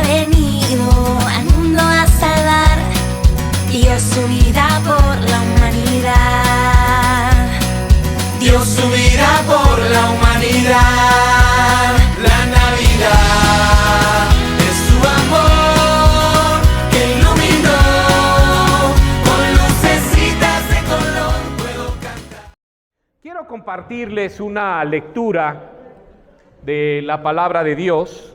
venido al mundo a salvar, dio su vida por la humanidad. Dio su vida por la humanidad. La Navidad es su amor que iluminó con lucecitas de color. Puedo cantar. Quiero compartirles una lectura de la palabra de Dios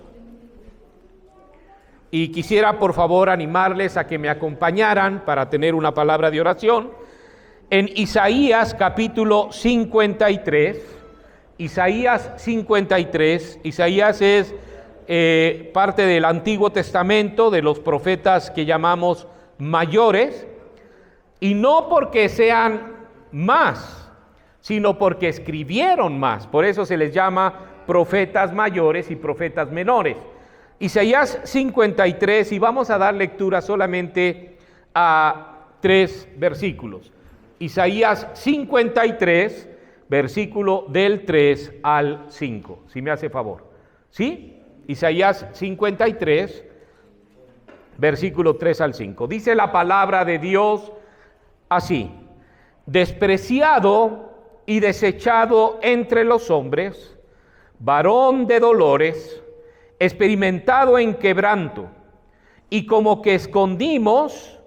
y quisiera por favor animarles a que me acompañaran para tener una palabra de oración en Isaías capítulo 53. Isaías 53, Isaías es parte del Antiguo Testamento, de los profetas que llamamos mayores, y no porque sean más, sino porque escribieron más, por eso se les llama profetas mayores y profetas menores. Isaías 53, y vamos a dar lectura solamente a 3 versículos. Isaías 53, versículo del 3 al 5, si me hace favor. ¿Sí? Isaías 53, versículo 3 al 5. Dice la palabra de Dios así: despreciado y desechado entre los hombres, varón de dolores, experimentado en quebranto, y como que escondimos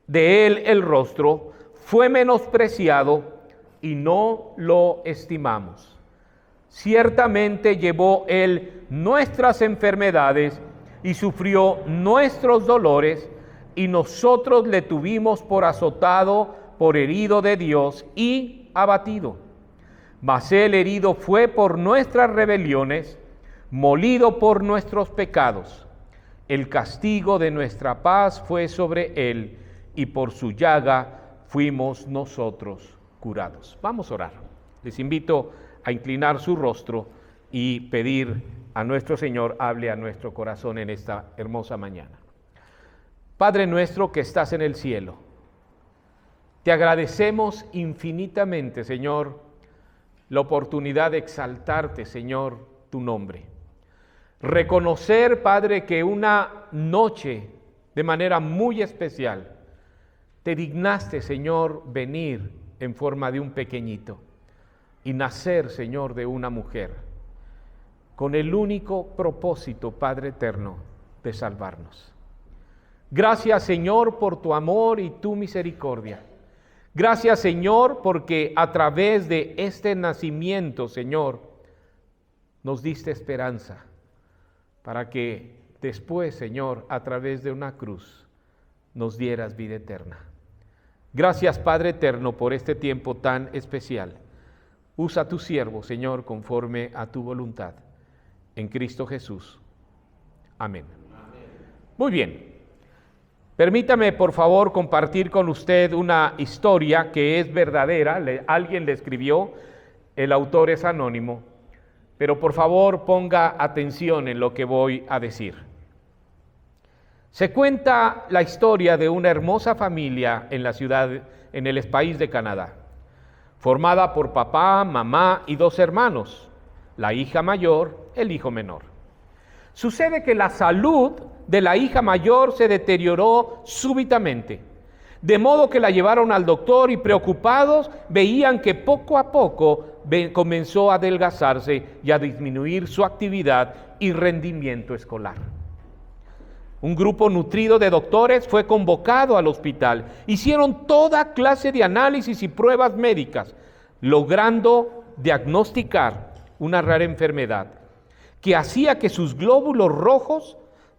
de él el rostro, fue menospreciado y no lo estimamos. Ciertamente llevó él nuestras enfermedades y sufrió nuestros dolores, y nosotros le tuvimos por azotado, por herido de Dios y abatido. Mas él herido fue por nuestras rebeliones, molido por nuestros pecados. El castigo de nuestra paz fue sobre él, y por su llaga fuimos nosotros curados. Vamos a orar. Les invito a inclinar su rostro y pedir a nuestro Señor hable a nuestro corazón en esta hermosa mañana. Padre nuestro que estás en el cielo, te agradecemos infinitamente, Señor, la oportunidad de exaltarte, Señor, tu nombre. Reconocer, Padre, que una noche de manera muy especial te dignaste, Señor, venir en forma de un pequeñito y nacer, Señor, de una mujer, con el único propósito, Padre eterno, de salvarnos. Gracias, Señor, por tu amor y tu misericordia. Gracias, Señor, porque a través de este nacimiento, Señor, nos diste esperanza para que después, Señor, a través de una cruz, nos dieras vida eterna. Gracias, Padre eterno, por este tiempo tan especial. Usa a tu siervo, Señor, conforme a tu voluntad. En Cristo Jesús. Amén. Muy bien. Permítame, por favor, compartir con usted una historia que es verdadera. Alguien le escribió, el autor es anónimo, pero por favor ponga atención en lo que voy a decir. Se cuenta la historia de una hermosa familia en el país de Canadá, formada por papá, mamá y 2 hermanos, la hija mayor, el hijo menor. Sucede que la salud de la hija mayor se deterioró súbitamente, de modo que la llevaron al doctor y preocupados veían que poco a poco comenzó a adelgazarse y a disminuir su actividad y rendimiento escolar. Un grupo nutrido de doctores fue convocado al hospital. Hicieron toda clase de análisis y pruebas médicas, logrando diagnosticar una rara enfermedad que hacía que sus glóbulos rojos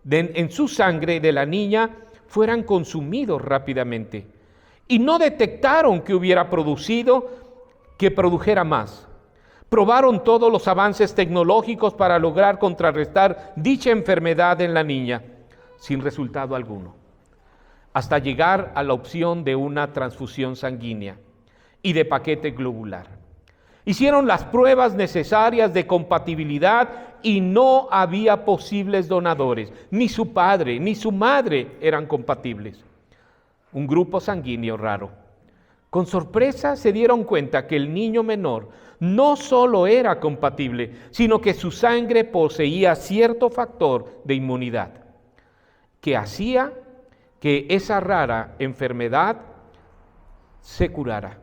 en su sangre de la niña fueran consumidos rápidamente. Y no detectaron que produjera más. Probaron todos los avances tecnológicos para lograr contrarrestar dicha enfermedad en la niña, sin resultado alguno, hasta llegar a la opción de una transfusión sanguínea y de paquete globular. Hicieron las pruebas necesarias de compatibilidad y no había posibles donadores. Ni su padre ni su madre eran compatibles. Un grupo sanguíneo raro. Con sorpresa se dieron cuenta que el niño menor no solo era compatible, sino que su sangre poseía cierto factor de inmunidad. que hacía que esa rara enfermedad se curara.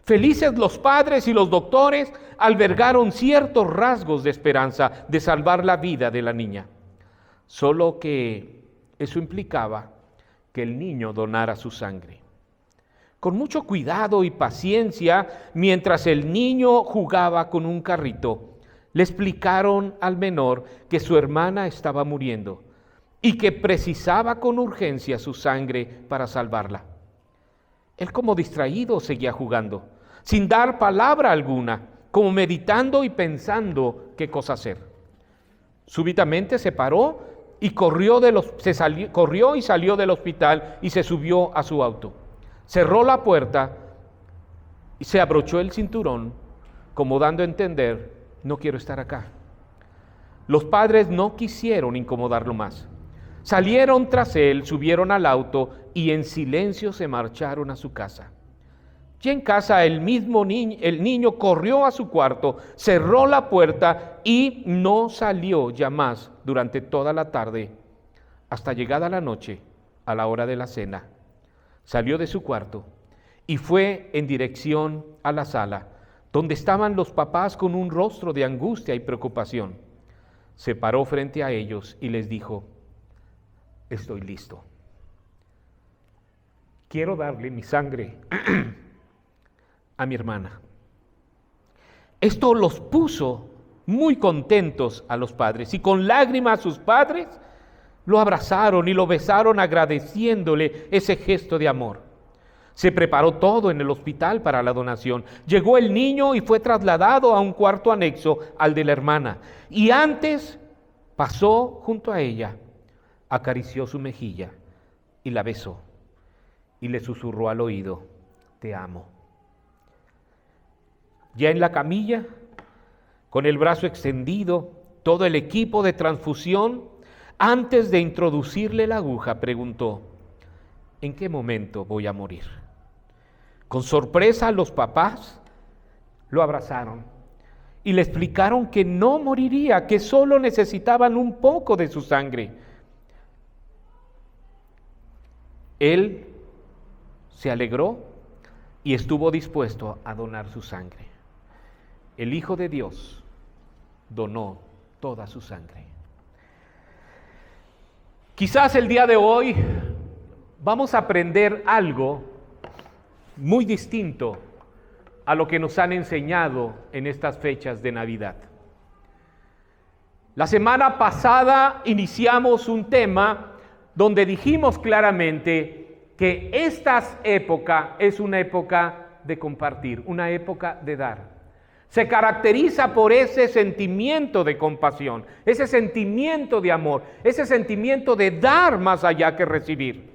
Felices los padres y los doctores albergaron ciertos rasgos de esperanza de salvar la vida de la niña. Solo que eso implicaba que el niño donara su sangre. Con mucho cuidado y paciencia, mientras el niño jugaba con un carrito, le explicaron al menor que su hermana estaba muriendo y que precisaba con urgencia su sangre para salvarla. Él, como distraído, seguía jugando, sin dar palabra alguna, como meditando y pensando qué cosa hacer. Súbitamente se paró y corrió y salió del hospital y se subió a su auto. Cerró la puerta y se abrochó el cinturón, como dando a entender: no quiero estar acá. Los padres no quisieron incomodarlo más. Salieron tras él, subieron al auto y en silencio se marcharon a su casa. Ya en casa el niño corrió a su cuarto, cerró la puerta y no salió ya más durante toda la tarde, hasta llegada la noche, a la hora de la cena. Salió de su cuarto y fue en dirección a la sala, donde estaban los papás con un rostro de angustia y preocupación. Se paró frente a ellos y les dijo: estoy listo. Quiero darle mi sangre a mi hermana. Esto los puso muy contentos a los padres, y con lágrimas sus padres lo abrazaron y lo besaron, agradeciéndole ese gesto de amor. Se preparó todo en el hospital para la donación. Llegó el niño y fue trasladado a un cuarto anexo al de la hermana. Y antes pasó junto a ella, acarició su mejilla y la besó. Y le susurró al oído: te amo. Ya en la camilla, con el brazo extendido, todo el equipo de transfusión, antes de introducirle la aguja, preguntó: ¿en qué momento voy a morir? Con sorpresa, los papás lo abrazaron y le explicaron que no moriría, que solo necesitaban un poco de su sangre. Él se alegró y estuvo dispuesto a donar su sangre. El Hijo de Dios donó toda su sangre. Quizás el día de hoy vamos a aprender algo muy distinto a lo que nos han enseñado en estas fechas de Navidad. La semana pasada iniciamos un tema donde dijimos claramente que esta época es una época de compartir, una época de dar. Se caracteriza por ese sentimiento de compasión, ese sentimiento de amor, ese sentimiento de dar más allá que recibir.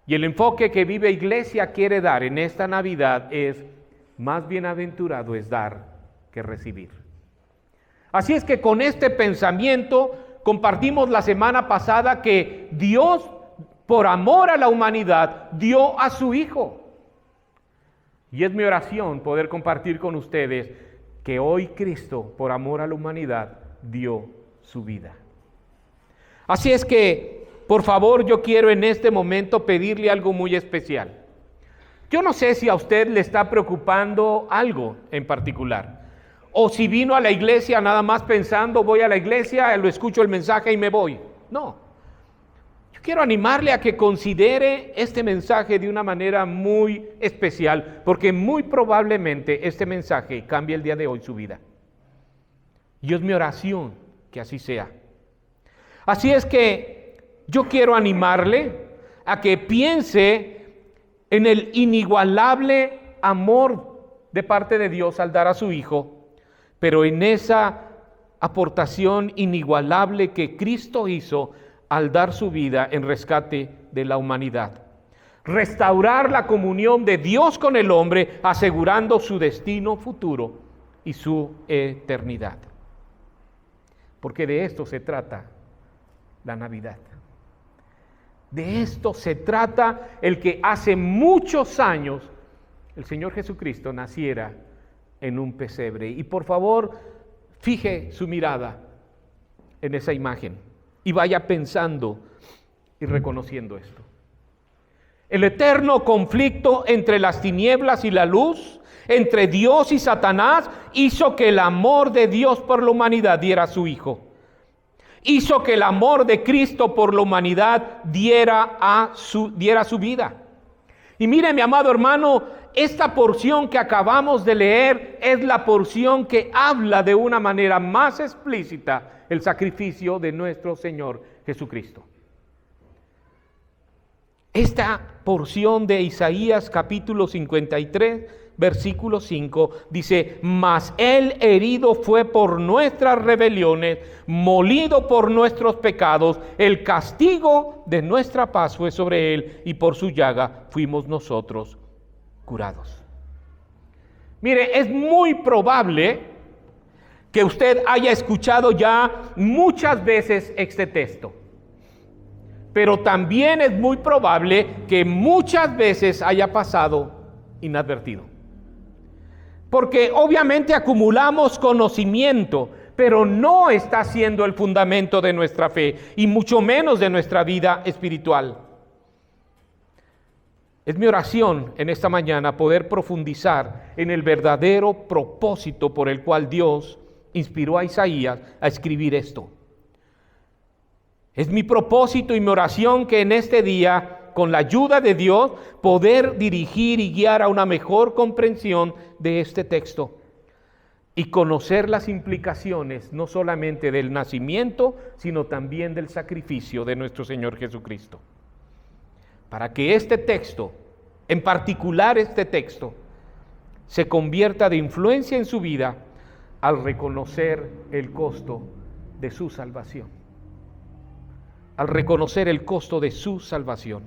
Y el enfoque que Vive Iglesia quiere dar en esta Navidad es: más bienaventurado es dar que recibir. Así es que con este pensamiento compartimos la semana pasada que Dios, por amor a la humanidad, dio a su Hijo. Y es mi oración poder compartir con ustedes que hoy Cristo, por amor a la humanidad, dio su vida. Así es que, por favor, yo quiero en este momento pedirle algo muy especial. Yo no sé si a usted le está preocupando algo en particular, o si vino a la iglesia nada más pensando: voy a la iglesia, lo escucho el mensaje y me voy. No. Yo quiero animarle a que considere este mensaje de una manera muy especial, porque muy probablemente este mensaje cambie el día de hoy su vida. Y es mi oración que así sea. Así es que yo quiero animarle a que piense en el inigualable amor de parte de Dios al dar a su Hijo, pero en esa aportación inigualable que Cristo hizo al dar su vida en rescate de la humanidad. Restaurar la comunión de Dios con el hombre, asegurando su destino futuro y su eternidad. Porque de esto se trata la Navidad. De esto se trata el que hace muchos años el Señor Jesucristo naciera en un pesebre. Y por favor, fije su mirada en esa imagen y vaya pensando y reconociendo esto. El eterno conflicto entre las tinieblas y la luz, entre Dios y Satanás, hizo que el amor de Dios por la humanidad diera a su Hijo. Hizo que el amor de Cristo por la humanidad diera su vida. Y mire, mi amado hermano, esta porción que acabamos de leer es la porción que habla de una manera más explícita el sacrificio de nuestro Señor Jesucristo. Esta porción de Isaías capítulo 53, versículo 5, dice: mas Él herido fue por nuestras rebeliones, molido por nuestros pecados, el castigo de nuestra paz fue sobre Él, y por su llaga fuimos nosotros curados. Mire, es muy probable que usted haya escuchado ya muchas veces este texto. Pero también es muy probable que muchas veces haya pasado inadvertido. Porque obviamente acumulamos conocimiento, pero no está siendo el fundamento de nuestra fe y mucho menos de nuestra vida espiritual. Es mi oración en esta mañana poder profundizar en el verdadero propósito por el cual Dios inspiró a Isaías a escribir esto. Es mi propósito y mi oración que en este día, con la ayuda de Dios, poder dirigir y guiar a una mejor comprensión de este texto y conocer las implicaciones no solamente del nacimiento, sino también del sacrificio de nuestro Señor Jesucristo. Para que este texto, en particular este texto, se convierta de influencia en su vida al reconocer el costo de su salvación. Al reconocer el costo de su salvación.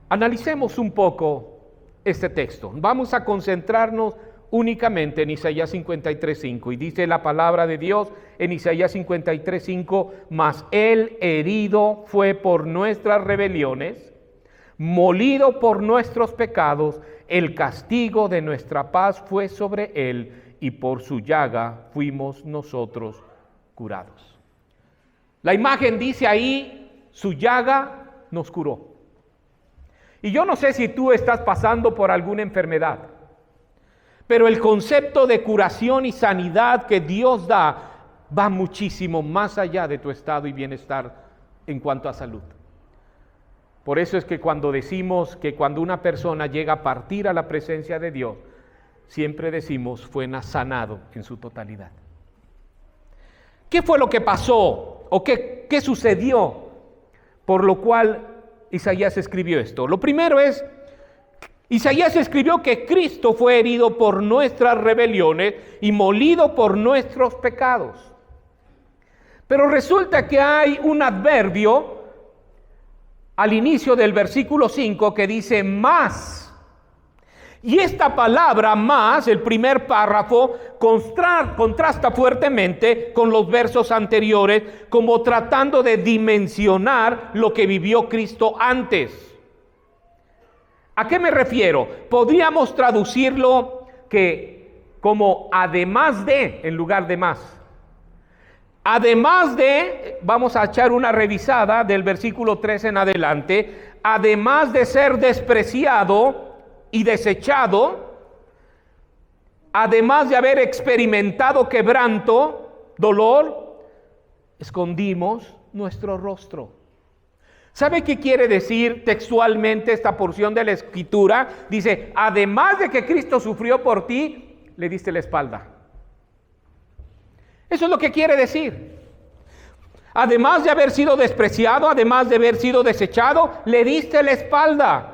Analicemos un poco este texto. Vamos a concentrarnos únicamente en Isaías 53:5, y dice la palabra de Dios en Isaías 53:5: mas Él herido fue por nuestras rebeliones, molido por nuestros pecados, el castigo de nuestra paz fue sobre Él, y por su llaga fuimos nosotros curados. La imagen dice ahí: su llaga nos curó. Y yo no sé si tú estás pasando por alguna enfermedad, pero el concepto de curación y sanidad que Dios da va muchísimo más allá de tu estado y bienestar en cuanto a salud. Por eso es que cuando decimos que cuando una persona llega a partir a la presencia de Dios, siempre decimos fue sanado en su totalidad. ¿Qué fue lo que pasó? ¿O qué sucedió por lo cual Isaías escribió esto? Lo primero es, Isaías escribió que Cristo fue herido por nuestras rebeliones y molido por nuestros pecados. Pero resulta que hay un adverbio al inicio del versículo 5 que dice más. Y esta palabra más, el primer párrafo, contrasta fuertemente con los versos anteriores, como tratando de dimensionar lo que vivió Cristo antes. ¿A qué me refiero? Podríamos traducirlo como además de, en lugar de más. Además de, vamos a echar una revisada del versículo 3 en adelante, además de ser despreciado y desechado, además de haber experimentado quebranto, dolor, escondimos nuestro rostro. ¿Sabe qué quiere decir textualmente esta porción de la Escritura? Dice, además de que Cristo sufrió por ti, le diste la espalda. Eso es lo que quiere decir. Además de haber sido despreciado, además de haber sido desechado, le diste la espalda.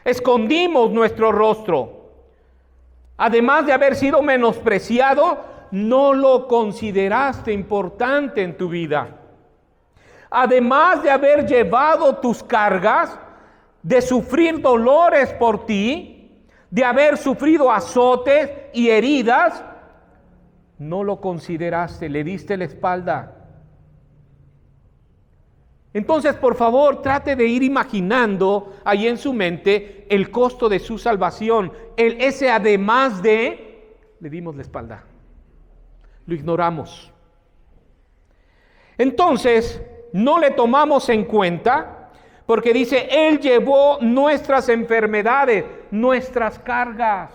Escondimos nuestro rostro. Además de haber sido menospreciado, no lo consideraste importante en tu vida. Además de haber llevado tus cargas, de sufrir dolores por ti, de haber sufrido azotes y heridas, no lo consideraste, le diste la espalda. Entonces, por favor, trate de ir imaginando ahí en su mente el costo de su salvación. Ese además de, le dimos la espalda. Lo ignoramos. Entonces, no le tomamos en cuenta, porque dice, Él llevó nuestras enfermedades, nuestras cargas,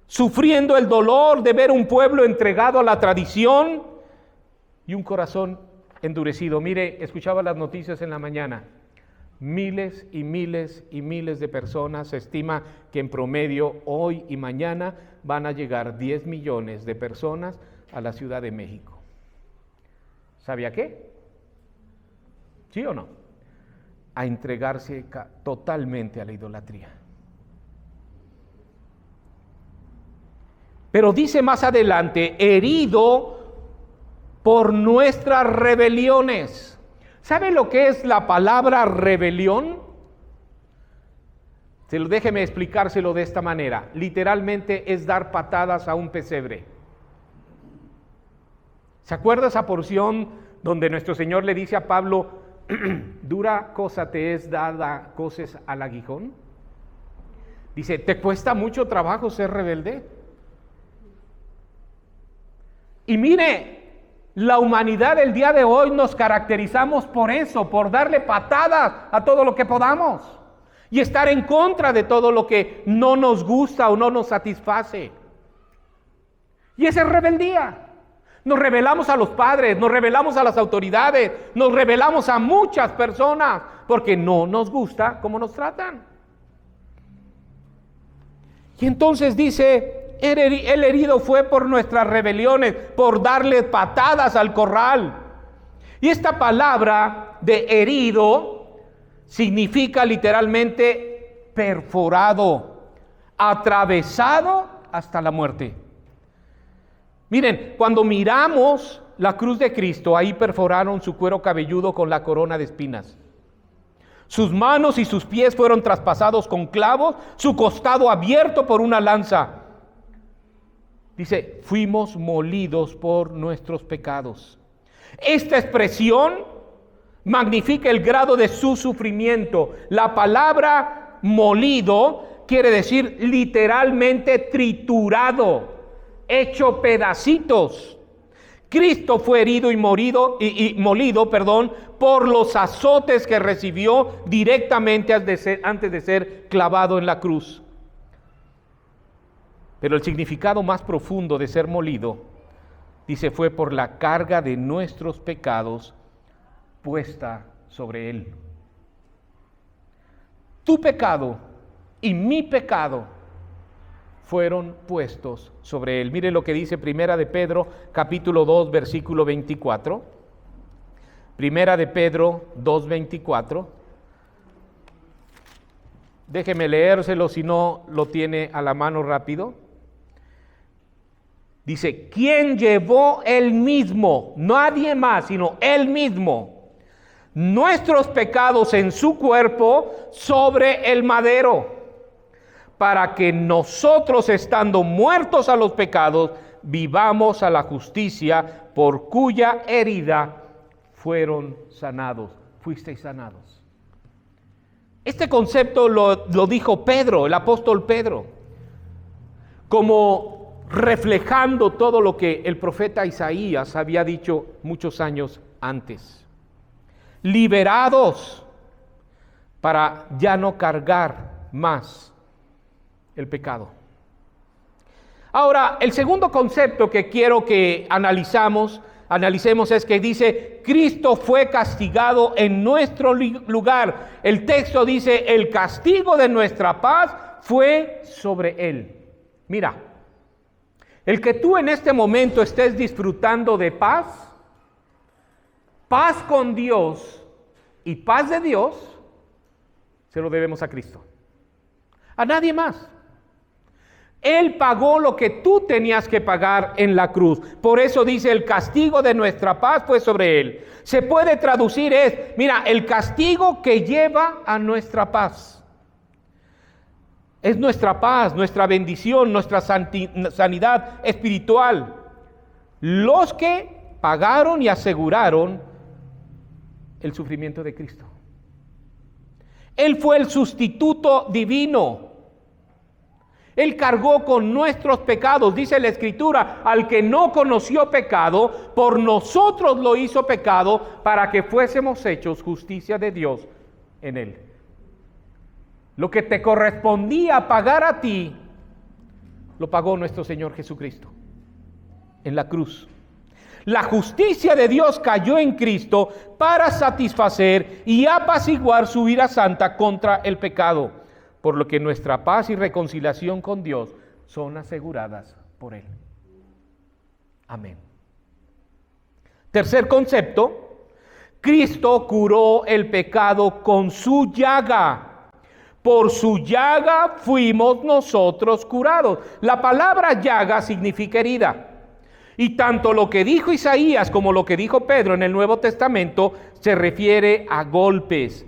sufriendo el dolor de ver un pueblo entregado a la tradición y un corazón endurecido. Mire, escuchaba las noticias en la mañana. Miles y miles y miles de personas, se estima que en promedio hoy y mañana van a llegar 10 millones de personas a la Ciudad de México. ¿Sabía qué? ¿Sí o no? A entregarse totalmente a la idolatría. Pero dice más adelante, herido por nuestras rebeliones. ¿Sabe lo que es la palabra rebelión? Déjeme explicárselo de esta manera. Literalmente es dar patadas a un pesebre. ¿Se acuerda esa porción donde nuestro Señor le dice a Pablo, dura cosa te es dada coces al aguijón? Dice, ¿te cuesta mucho trabajo ser rebelde? Y mire, la humanidad del día de hoy nos caracterizamos por eso, por darle patadas a todo lo que podamos y estar en contra de todo lo que no nos gusta o no nos satisface. Y esa es rebeldía. Nos rebelamos a los padres, nos rebelamos a las autoridades, nos rebelamos a muchas personas porque no nos gusta cómo nos tratan. Y entonces dice, el herido fue por nuestras rebeliones, por darle patadas al corral. Y esta palabra de herido significa literalmente perforado, atravesado hasta la muerte. Miren, cuando miramos la cruz de Cristo, ahí perforaron su cuero cabelludo con la corona de espinas. Sus manos y sus pies fueron traspasados con clavos, su costado abierto por una lanza. Dice, fuimos molidos por nuestros pecados. Esta expresión magnifica el grado de su sufrimiento. La palabra molido quiere decir literalmente triturado, hecho pedacitos. Cristo fue herido y molido por los azotes que recibió directamente antes de ser clavado en la cruz. Pero el significado más profundo de ser molido, dice, fue por la carga de nuestros pecados puesta sobre Él. Tu pecado y mi pecado fueron puestos sobre Él. Mire lo que dice Primera de Pedro, capítulo 2, versículo 24. Primera de Pedro 2, 24. Déjeme leérselo si no lo tiene a la mano rápido. Dice, ¿quién llevó Él mismo? Nadie más, sino Él mismo. Nuestros pecados en su cuerpo sobre el madero, para que nosotros, estando muertos a los pecados, vivamos a la justicia, por cuya herida fueron sanados. Fuisteis sanados. Este concepto lo dijo Pedro, el apóstol Pedro, como reflejando todo lo que el profeta Isaías había dicho muchos años antes. Liberados para ya no cargar más el pecado. Ahora, el segundo concepto que quiero que analicemos es que dice, Cristo fue castigado en nuestro lugar. El texto dice, el castigo de nuestra paz fue sobre Él. Mira, el que tú en este momento estés disfrutando de paz con Dios y paz de Dios, se lo debemos a Cristo. A nadie más. Él pagó lo que tú tenías que pagar en la cruz. Por eso dice, el castigo de nuestra paz fue sobre Él. Se puede traducir mira, el castigo que lleva a nuestra paz. Es nuestra paz, nuestra bendición, nuestra sanidad espiritual. Los que pagaron y aseguraron el sufrimiento de Cristo. Él fue el sustituto divino. Él cargó con nuestros pecados, dice la Escritura, al que no conoció pecado, por nosotros lo hizo pecado, para que fuésemos hechos justicia de Dios en Él. Lo que te correspondía pagar a ti, lo pagó nuestro Señor Jesucristo en la cruz. La justicia de Dios cayó en Cristo para satisfacer y apaciguar su ira santa contra el pecado, por lo que nuestra paz y reconciliación con Dios son aseguradas por Él. Amén. Tercer concepto, Cristo curó el pecado con su llaga. Por su llaga fuimos nosotros curados. La palabra llaga significa herida. Y tanto lo que dijo Isaías como lo que dijo Pedro en el Nuevo Testamento se refiere a golpes,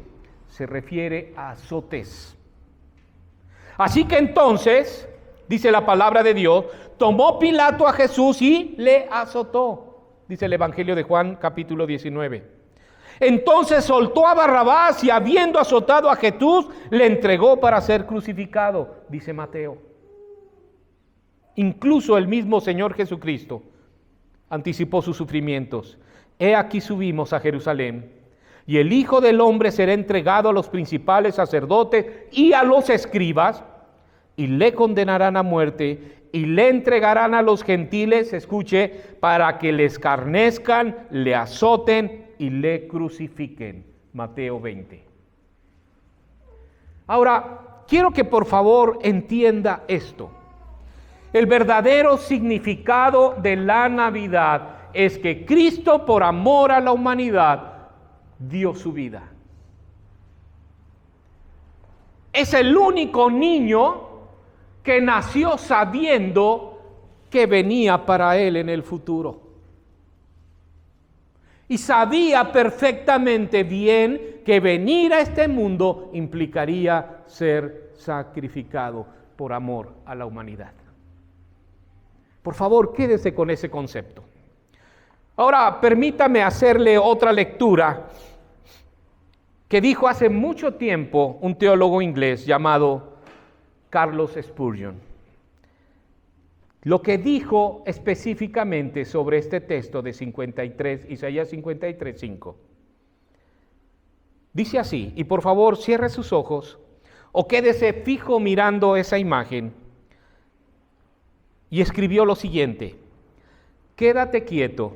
se refiere a azotes. Así que entonces, dice la palabra de Dios, tomó Pilato a Jesús y le azotó, dice el Evangelio de Juan capítulo 19. Entonces soltó a Barrabás y habiendo azotado a Jesús, le entregó para ser crucificado, dice Mateo. Incluso el mismo Señor Jesucristo anticipó sus sufrimientos. He aquí subimos a Jerusalén, y el Hijo del Hombre será entregado a los principales sacerdotes y a los escribas, y le condenarán a muerte, y le entregarán a los gentiles, escuche, para que le escarnezcan, le azoten y le crucifiquen. Mateo 20. Ahora, quiero que por favor entienda esto. El verdadero significado de la Navidad es que Cristo, por amor a la humanidad, dio su vida. Es el único niño que nació sabiendo que venía para él en el futuro. Y sabía perfectamente bien que venir a este mundo implicaría ser sacrificado por amor a la humanidad. Por favor, quédese con ese concepto. Ahora, permítame hacerle otra lectura que dijo hace mucho tiempo un teólogo inglés llamado Carlos Spurgeon. Lo que dijo específicamente sobre este texto de Isaías 53, 5. Dice así, y por favor cierre sus ojos o quédese fijo mirando esa imagen. Y escribió lo siguiente: quédate quieto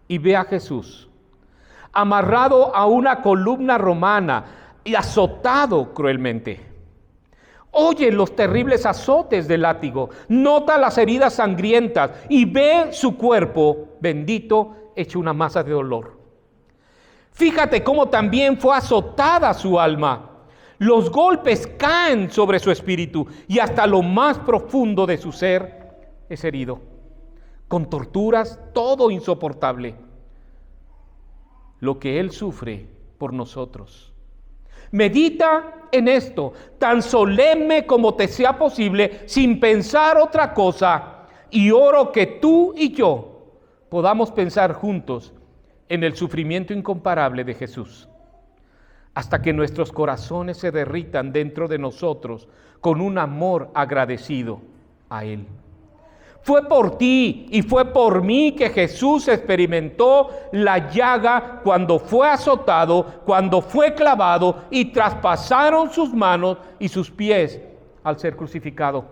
y ve a Jesús, amarrado a una columna romana y azotado cruelmente. Oye los terribles azotes del látigo, nota las heridas sangrientas y ve su cuerpo bendito hecho una masa de dolor. Fíjate cómo también fue azotada su alma. Los golpes caen sobre su espíritu y hasta lo más profundo de su ser es herido, con torturas, todo insoportable. Lo que Él sufre por nosotros. Medita en esto, tan solemne como te sea posible, sin pensar otra cosa, y oro que tú y yo podamos pensar juntos en el sufrimiento incomparable de Jesús, hasta que nuestros corazones se derritan dentro de nosotros con un amor agradecido a Él. Fue por ti y fue por mí que Jesús experimentó la llaga cuando fue azotado, cuando fue clavado y traspasaron sus manos y sus pies al ser crucificado.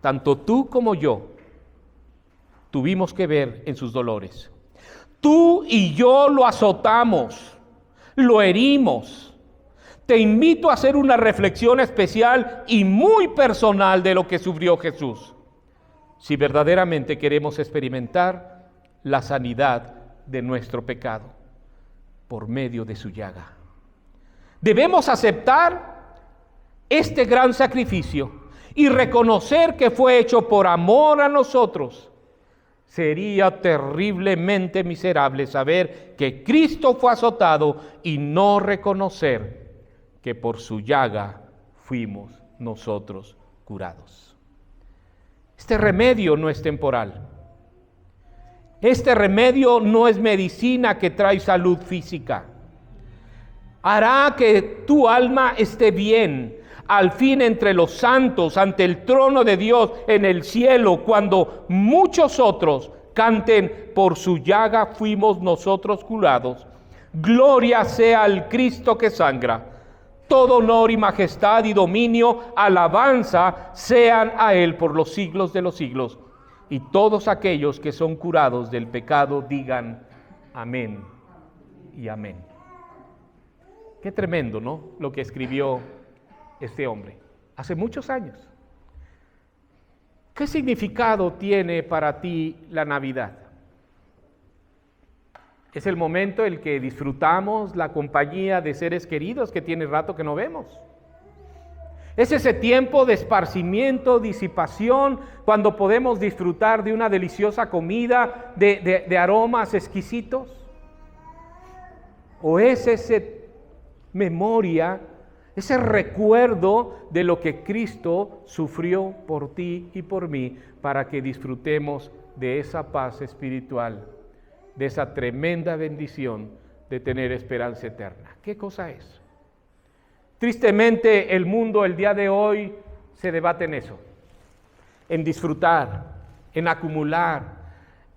Tanto tú como yo tuvimos que ver en sus dolores. Tú y yo lo azotamos, lo herimos. Te invito a hacer una reflexión especial y muy personal de lo que sufrió Jesús, si verdaderamente queremos experimentar la sanidad de nuestro pecado por medio de su llaga. Debemos aceptar este gran sacrificio y reconocer que fue hecho por amor a nosotros. Sería terriblemente miserable saber que Cristo fue azotado y no reconocer que por su llaga fuimos nosotros curados. Este remedio no es temporal. Este remedio no es medicina que trae salud física. Hará que tu alma esté bien. al fin entre los santos, ante el trono de Dios en el cielo, cuando muchos otros canten, por su llaga fuimos nosotros curados. Gloria sea al Cristo que sangra. Todo honor y majestad y dominio, alabanza sean a Él por los siglos de los siglos. Y todos aquellos que son curados del pecado digan amén y amén. Qué tremendo, ¿no? Lo que escribió este hombre hace muchos años. ¿Qué significado tiene para ti la Navidad? Es el momento en el que disfrutamos la compañía de seres queridos que tiene rato que no vemos. Es ese tiempo de esparcimiento, disipación, cuando podemos disfrutar de una deliciosa comida, de aromas exquisitos. ¿O es esa memoria, ese recuerdo de lo que Cristo sufrió por ti y por mí, para que disfrutemos de esa paz espiritual, de esa tremenda bendición de tener esperanza eterna? ¿Qué cosa es? Tristemente, el mundo el día de hoy se debate en eso, en disfrutar, en acumular,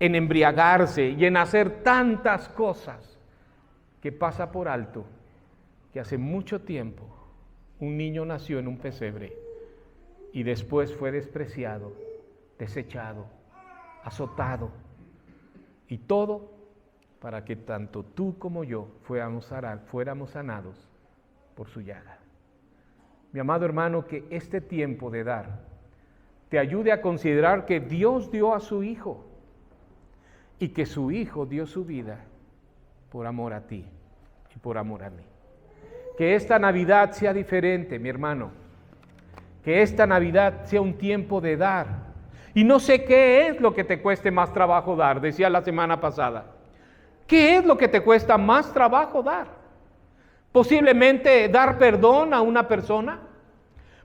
en embriagarse y en hacer tantas cosas que pasa por alto que hace mucho tiempo un niño nació en un pesebre y después fue despreciado, desechado, azotado, y todo para que tanto tú como yo fuéramos sanados por su llaga. Mi amado hermano, que este tiempo de dar te ayude a considerar que Dios dio a su Hijo y que su Hijo dio su vida por amor a ti y por amor a mí. Que esta Navidad sea diferente, mi hermano. Que esta Navidad sea un tiempo de dar. Y no sé qué es lo que te cueste más trabajo dar, decía la semana pasada. ¿Qué es lo que te cuesta más trabajo dar? Posiblemente dar perdón a una persona,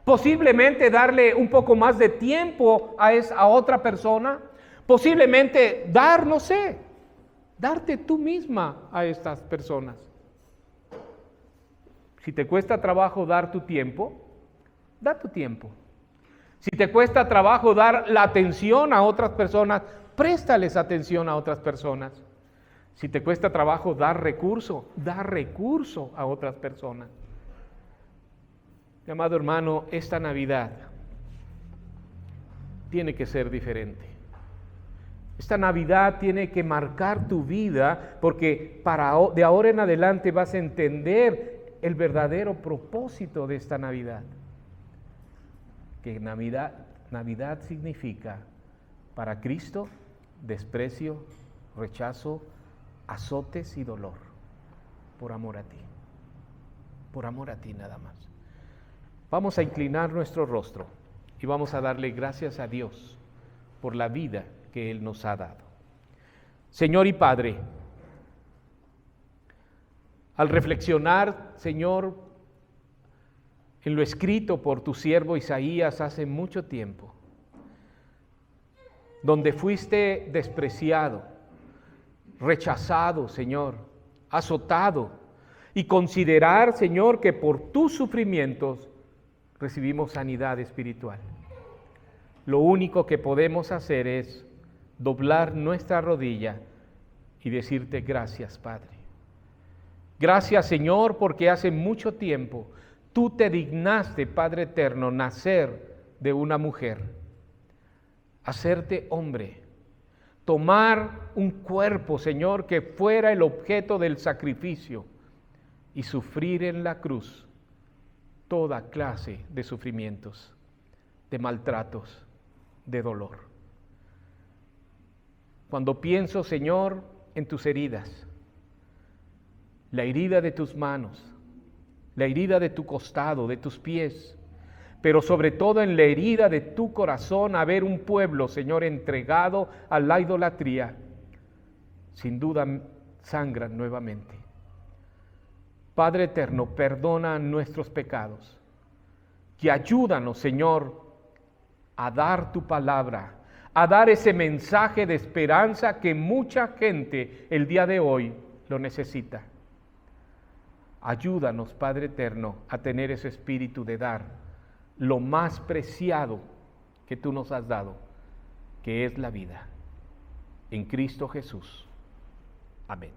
posiblemente darle un poco más de tiempo a otra persona, posiblemente dar, no sé, darte tú misma a estas personas. Si te cuesta trabajo dar tu tiempo, da tu tiempo. Si te cuesta trabajo dar la atención a otras personas, préstales atención a otras personas. Si te cuesta trabajo dar recurso a otras personas. Mi amado hermano, esta Navidad tiene que ser diferente. Esta Navidad tiene que marcar tu vida, porque de ahora en adelante vas a entender el verdadero propósito de esta Navidad. Que Navidad significa para Cristo desprecio, rechazo, azotes y dolor, por amor a ti nada más. Vamos a inclinar nuestro rostro y vamos a darle gracias a Dios por la vida que Él nos ha dado. Señor y Padre, al reflexionar, Señor, en lo escrito por tu siervo Isaías hace mucho tiempo, donde fuiste despreciado, rechazado, Señor, azotado, y considerar, Señor, que por tus sufrimientos recibimos sanidad espiritual. Lo único que podemos hacer es doblar nuestra rodilla y decirte gracias, Padre. Gracias, Señor, porque hace mucho tiempo tú te dignaste, Padre eterno, nacer de una mujer, hacerte hombre, tomar un cuerpo, Señor, que fuera el objeto del sacrificio y sufrir en la cruz toda clase de sufrimientos, de maltratos, de dolor. Cuando pienso, Señor, en tus heridas, la herida de tus manos, la herida de tu costado, de tus pies, pero sobre todo en la herida de tu corazón, a ver un pueblo, Señor, entregado a la idolatría, sin duda sangran nuevamente. Padre eterno, perdona nuestros pecados y ayúdanos, Señor, a dar tu palabra, a dar ese mensaje de esperanza que mucha gente el día de hoy lo necesita. Ayúdanos, Padre eterno, a tener ese espíritu de dar lo más preciado que tú nos has dado, que es la vida. En Cristo Jesús. Amén.